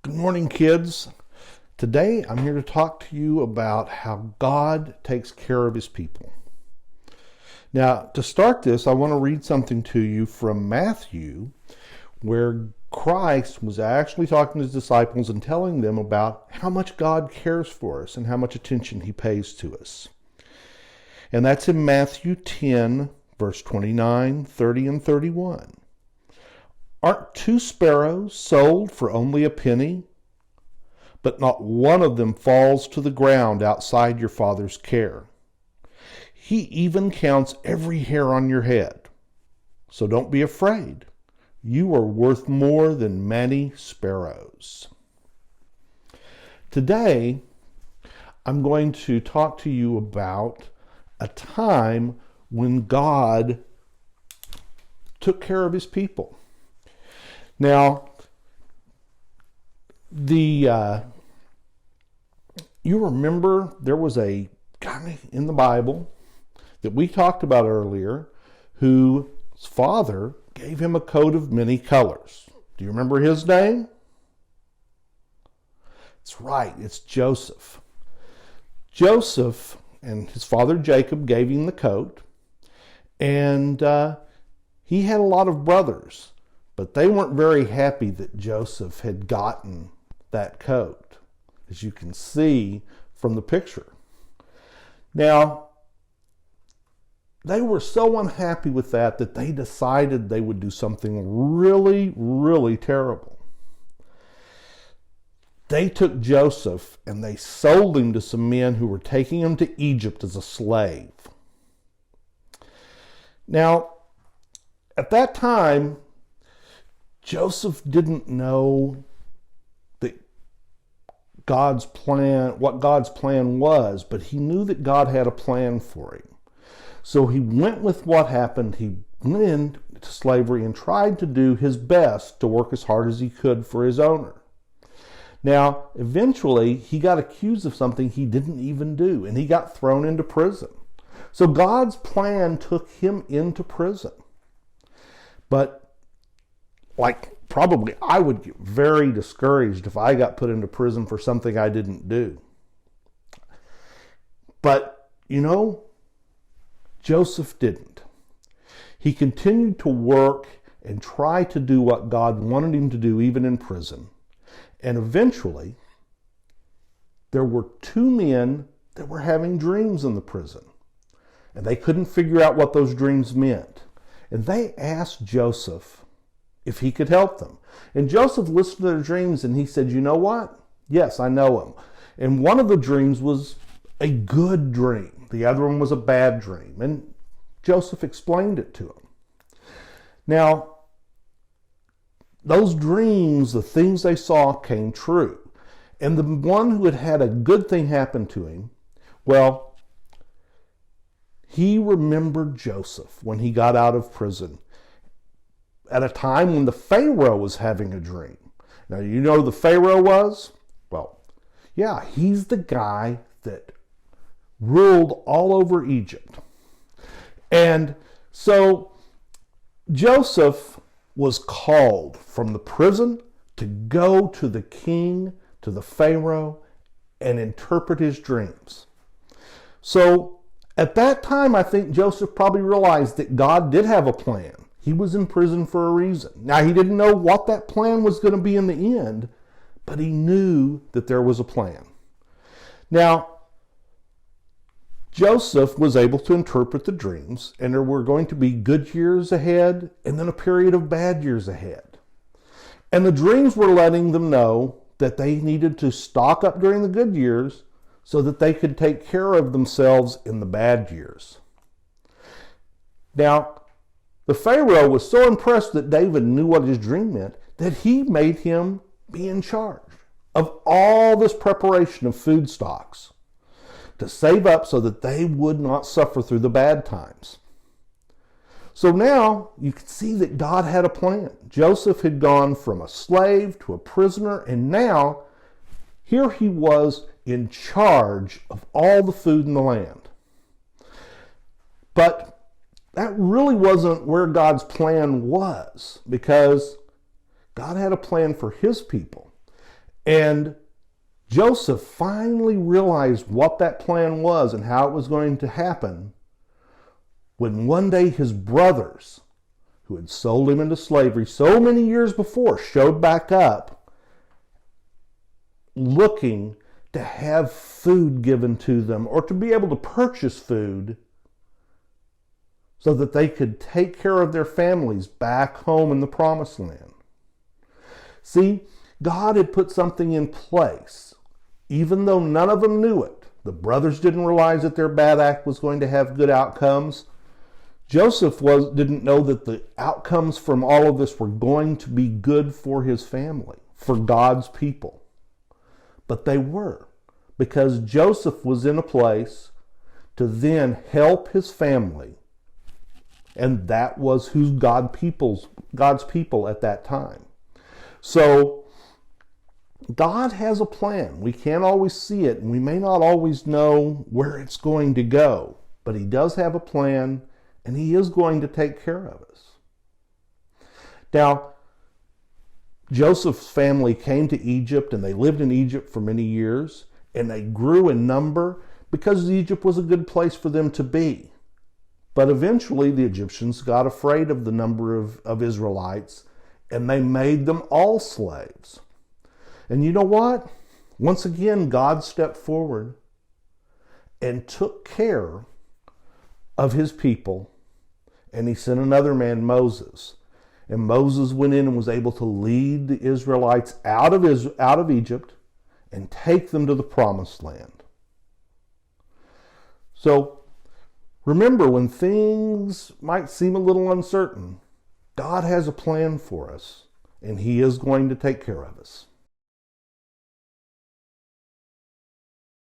Good morning, kids. Today I'm here to talk to you about how God takes care of his people. Now, to start this, I want to read something to you from Matthew, where Christ was actually talking to his disciples and telling them about how much God cares for us and how much attention he pays to us. And that's in Matthew 10, verse 29, 30, and 31. Aren't two sparrows sold for only a penny? But not one of them falls to the ground outside your Father's care. He even counts every hair on your head. So don't be afraid. You are worth more than many sparrows. Today, I'm going to talk to you about a time when God took care of his people. Now, you remember there was a guy in the Bible that we talked about earlier whose father gave him a coat of many colors. Do you remember his name? That's right, it's Joseph. Joseph and his father Jacob gave him the coat, and he had a lot of brothers. But they weren't very happy that Joseph had gotten that coat, as you can see from the picture. Now, they were so unhappy with that they decided they would do something really, really terrible. They took Joseph and they sold him to some men who were taking him to Egypt as a slave. Now, at that time, Joseph didn't know that what God's plan was, but he knew that God had a plan for him. So he went with what happened. He went into slavery and tried to do his best to work as hard as he could for his owner. Now, eventually, he got accused of something he didn't even do, and he got thrown into prison. So God's plan took him into prison. But probably I would get very discouraged if I got put into prison for something I didn't do. But, Joseph didn't. He continued to work and try to do what God wanted him to do, even in prison. And eventually, there were two men that were having dreams in the prison. And they couldn't figure out what those dreams meant. And they asked Joseph if he could help them. And Joseph listened to their dreams and he said, you know what? Yes, I know him. And one of the dreams was a good dream. The other one was a bad dream. And Joseph explained it to him. Now, those dreams, the things they saw, came true. And the one who had had a good thing happen to him, well, he remembered Joseph when he got out of prison at a time when the Pharaoh was having a dream. Now, you know who the Pharaoh was? Well, yeah, he's the guy that ruled all over Egypt. And so Joseph was called from the prison to go to the king, to the Pharaoh, and interpret his dreams. So at that time, I think Joseph probably realized that God did have a plan. He was in prison for a reason. Now, he didn't know what that plan was going to be in the end, but he knew that there was a plan. Now, Joseph was able to interpret the dreams, and there were going to be good years ahead and then a period of bad years ahead. And the dreams were letting them know that they needed to stock up during the good years so that they could take care of themselves in the bad years. Now, the Pharaoh was so impressed that David knew what his dream meant that he made him be in charge of all this preparation of food stocks to save up so that they would not suffer through the bad times. So now you can see that God had a plan. Joseph had gone from a slave to a prisoner, and now here he was in charge of all the food in the land. But that really wasn't where God's plan was, because God had a plan for his people. And Joseph finally realized what that plan was and how it was going to happen when one day his brothers, who had sold him into slavery so many years before, showed back up looking to have food given to them or to be able to purchase food so that they could take care of their families back home in the promised land. See, God had put something in place, even though none of them knew it. The brothers didn't realize that their bad act was going to have good outcomes. Joseph didn't know that the outcomes from all of this were going to be good for his family, for God's people. But they were, because Joseph was in a place to then help his family, and that was who God's people at that time. So God has a plan. We can't always see it, and we may not always know where it's going to go, but he does have a plan, and he is going to take care of us. Now, Joseph's family came to Egypt, and they lived in Egypt for many years, and they grew in number because Egypt was a good place for them to be. But eventually the Egyptians got afraid of the number of Israelites, and they made them all slaves. And you know what? Once again, God stepped forward and took care of his people, and he sent another man, Moses. And Moses went in and was able to lead the Israelites out of Egypt and take them to the promised land. So remember, when things might seem a little uncertain, God has a plan for us, and he is going to take care of us.